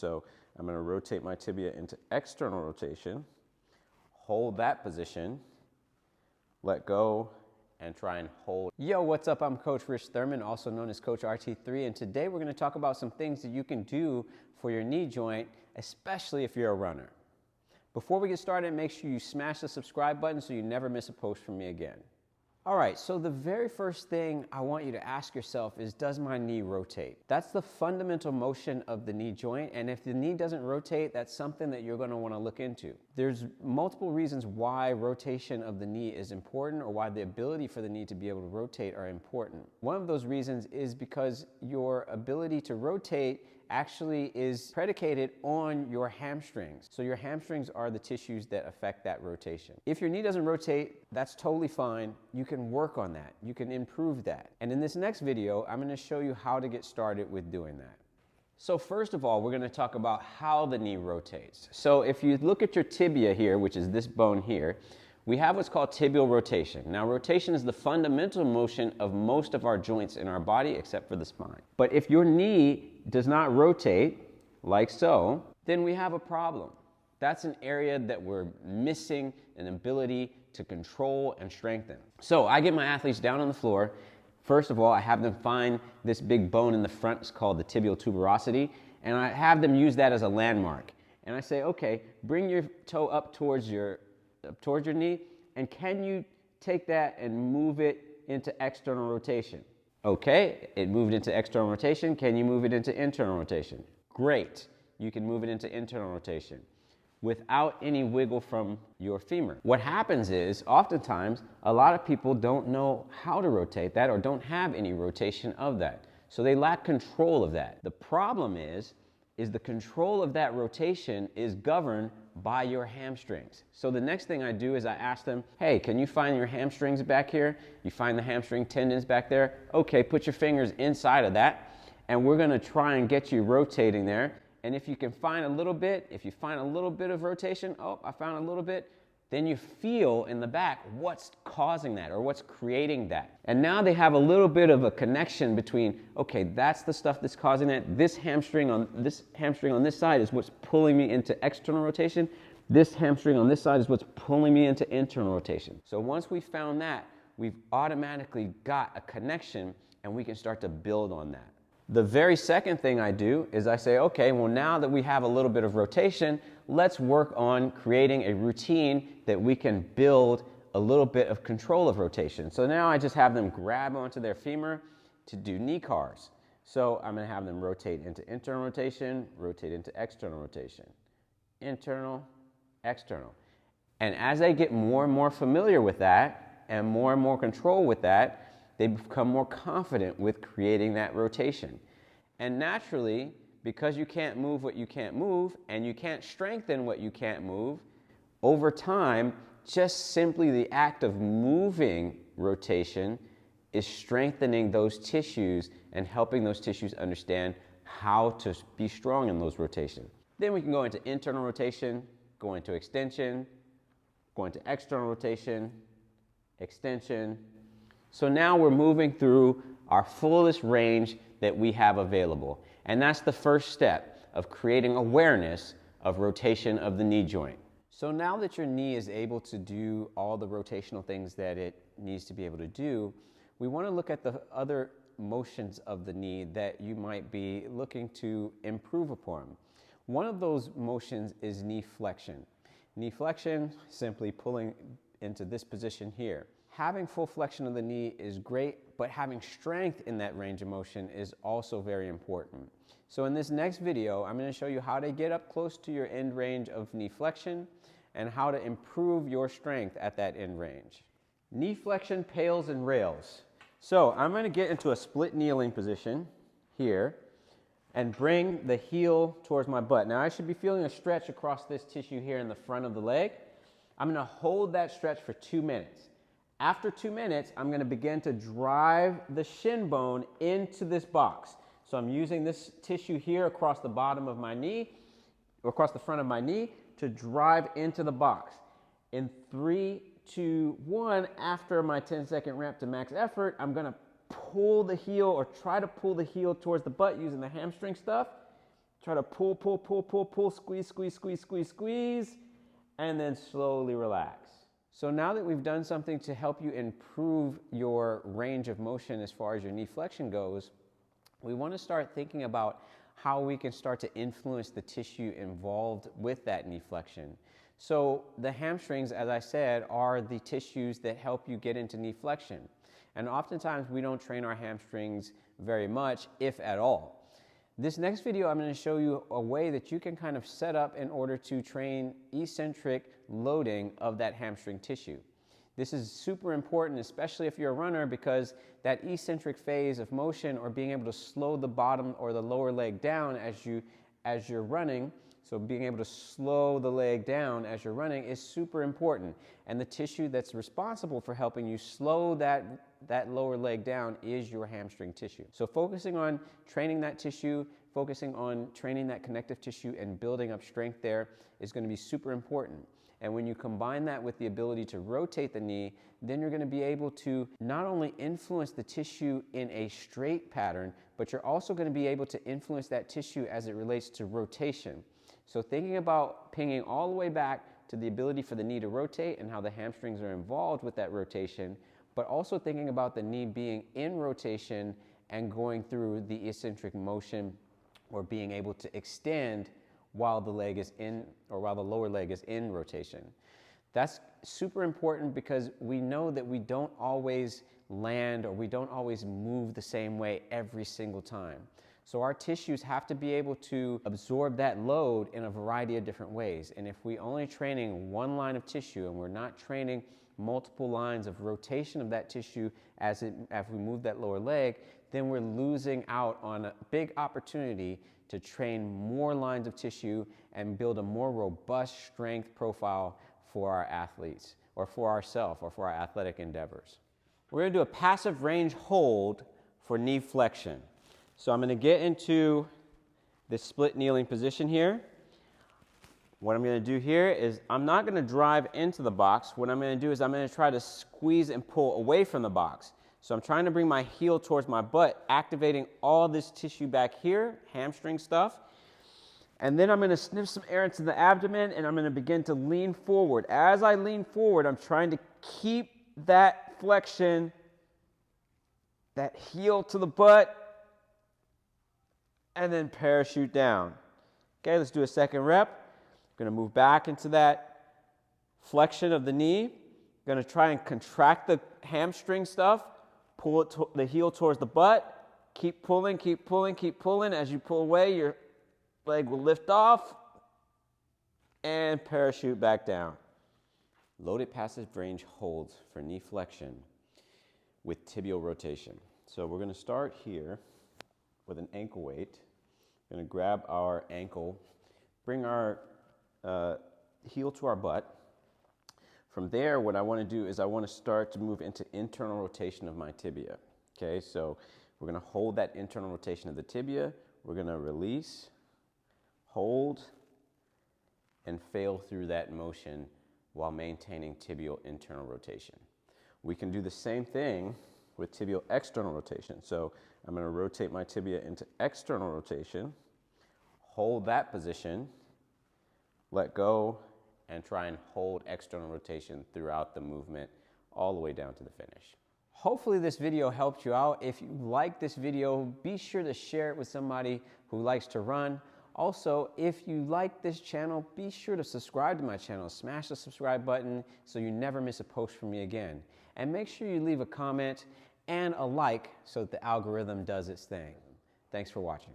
So I'm going to rotate my tibia into external rotation, hold that position, let go, and try and hold. Yo, what's up? I'm Coach Rich Thurman, also known as Coach RT3, and today we're going to talk about some things that you can do for your knee joint, especially if you're a runner. Before we get started, make sure you smash the subscribe button so you never miss a post from me again. All right, so the very first thing I want you to ask yourself is, does my knee rotate? That's the fundamental motion of the knee joint, and if the knee doesn't rotate, that's something that you're going to want to look into. There's multiple reasons why rotation of the knee is important, or why the ability for the knee to be able to rotate are important. One of those reasons is because your ability to rotate actually is predicated on your hamstrings. So your hamstrings are the tissues that affect that rotation. If your knee doesn't rotate, that's totally fine. You can work on that. You can improve that. And in this next video, I'm going to show you how to get started with doing that. So first of all, we're going to talk about how the knee rotates. So if you look at your tibia here, which is this bone here, we have what's called tibial rotation. Now, rotation is the fundamental motion of most of our joints in our body, except for the spine. But if your knee does not rotate, like so, then we have a problem. That's an area that we're missing an ability to control and strengthen. So I get my athletes down on the floor. First of all, I have them find this big bone in the front. It's called the tibial tuberosity, and I have them use that as a landmark. And I say, okay, bring your toe up towards your knee, and can you take that and move it into external rotation? Okay, it moved into external rotation. Can you move it into internal rotation? Great, you can move it into internal rotation without any wiggle from your femur. What happens is, oftentimes, a lot of people don't know how to rotate that or don't have any rotation of that. So they lack control of that. The problem is the control of that rotation is governed by your hamstrings. So the next thing I do is I ask them, hey, can you find your hamstrings back here? You find the hamstring tendons back there? Okay, put your fingers inside of that, and we're gonna try and get you rotating there. And if you can find a little bit, of rotation, oh, I found a little bit, then you feel in the back what's causing that or what's creating that. And now they have a little bit of a connection between, okay, that's the stuff that's causing that. This hamstring on this side is what's pulling me into external rotation. This hamstring on this side is what's pulling me into internal rotation. So once we found that, we've automatically got a connection and we can start to build on that. The very second thing I do is I say, okay, well, now that we have a little bit of rotation, let's work on creating a routine that we can build a little bit of control of rotation. So now I just have them grab onto their femur to do knee cars. So I'm going to have them rotate into internal rotation, rotate into external rotation, internal, external. And as they get more and more familiar with that and more control with that, they become more confident with creating that rotation. And naturally, because you can't move what you can't move, and you can't strengthen what you can't move, over time, just simply the act of moving rotation is strengthening those tissues and helping those tissues understand how to be strong in those rotations. Then we can go into internal rotation, go into extension, go into external rotation, extension. So now we're moving through our fullest range that we have available. And that's the first step of creating awareness of rotation of the knee joint. So now that your knee is able to do all the rotational things that it needs to be able to do, we want to look at the other motions of the knee that you might be looking to improve upon. One of those motions is knee flexion. Knee flexion, simply pulling into this position here. Having full flexion of the knee is great, but having strength in that range of motion is also very important. So in this next video, I'm going to show you how to get up close to your end range of knee flexion and how to improve your strength at that end range. Knee flexion pails and rails. So I'm going to get into a split kneeling position here and bring the heel towards my butt. Now I should be feeling a stretch across this tissue here in the front of the leg. I'm going to hold that stretch for 2 minutes. After 2 minutes, I'm going to begin to drive the shin bone into this box. So I'm using this tissue here across the bottom of my knee, or across the front of my knee, to drive into the box. In 3, 2, 1, after my 10-second ramp to max effort, I'm going to pull the heel or try to pull the heel towards the butt using the hamstring stuff Try to pull, pull, pull, pull, pull, squeeze, squeeze, squeeze, squeeze, squeeze, and then slowly relax. So now that we've done something to help you improve your range of motion as far as your knee flexion goes, we want to start thinking about how we can start to influence the tissue involved with that knee flexion. So the hamstrings, as I said, are the tissues that help you get into knee flexion. And oftentimes we don't train our hamstrings very much, if at all. This next video, I'm going to show you a way that you can kind of set up in order to train eccentric loading of that hamstring tissue. This is super important, especially if you're a runner, because that eccentric phase of motion, or being able to slow the bottom or the lower leg down as you're running, so being able to slow the leg down as you're running is super important. And the tissue that's responsible for helping you slow that lower leg down is your hamstring tissue. So focusing on training that tissue, focusing on training that connective tissue and building up strength there is going to be super important. And when you combine that with the ability to rotate the knee, then you're going to be able to not only influence the tissue in a straight pattern, but you're also going to be able to influence that tissue as it relates to rotation. So thinking about pinging all the way back to the ability for the knee to rotate and how the hamstrings are involved with that rotation, but also thinking about the knee being in rotation and going through the eccentric motion, or being able to extend while the leg is in, or while the lower leg is in rotation. That's super important because we know that we don't always land, or we don't always move the same way every single time. So our tissues have to be able to absorb that load in a variety of different ways. And if we only training one line of tissue and we're not training multiple lines of rotation of that tissue as we move that lower leg, then we're losing out on a big opportunity to train more lines of tissue and build a more robust strength profile for our athletes, or for ourselves, or for our athletic endeavors. We're going to do a passive range hold for knee flexion. So I'm going to get into this split kneeling position here. What I'm going to do here is I'm not going to drive into the box. What I'm going to do is I'm going to try to squeeze and pull away from the box. So I'm trying to bring my heel towards my butt, activating all this tissue back here, hamstring stuff. And then I'm going to sniff some air into the abdomen, and I'm going to begin to lean forward. As I lean forward, I'm trying to keep that flexion, that heel to the butt, and then parachute down. Okay, let's do a second rep. I'm going to move back into that flexion of the knee. I'm going to try and contract the hamstring stuff, pull it the heel towards the butt. Keep pulling, keep pulling, keep pulling. As you pull away, your leg will lift off and parachute back down. Loaded passive range holds for knee flexion with tibial rotation. So we're going to start here with an ankle weight. We're going to grab our ankle, bring our heel to our butt. From there, what I want to do is I want to start to move into internal rotation of my tibia. Okay, so we're going to hold that internal rotation of the tibia. We're going to release, hold, and fail through that motion while maintaining tibial internal rotation. We can do the same thing with tibial external rotation. So I'm going to rotate my tibia into external rotation, hold that position, let go, and try and hold external rotation throughout the movement all the way down to the finish. Hopefully this video helped you out. If you like this video, be sure to share it with somebody who likes to run. Also, if you like this channel, be sure to subscribe to my channel. Smash the subscribe button so you never miss a post from me again. And make sure you leave a comment and a like so that the algorithm does its thing. Thanks for watching.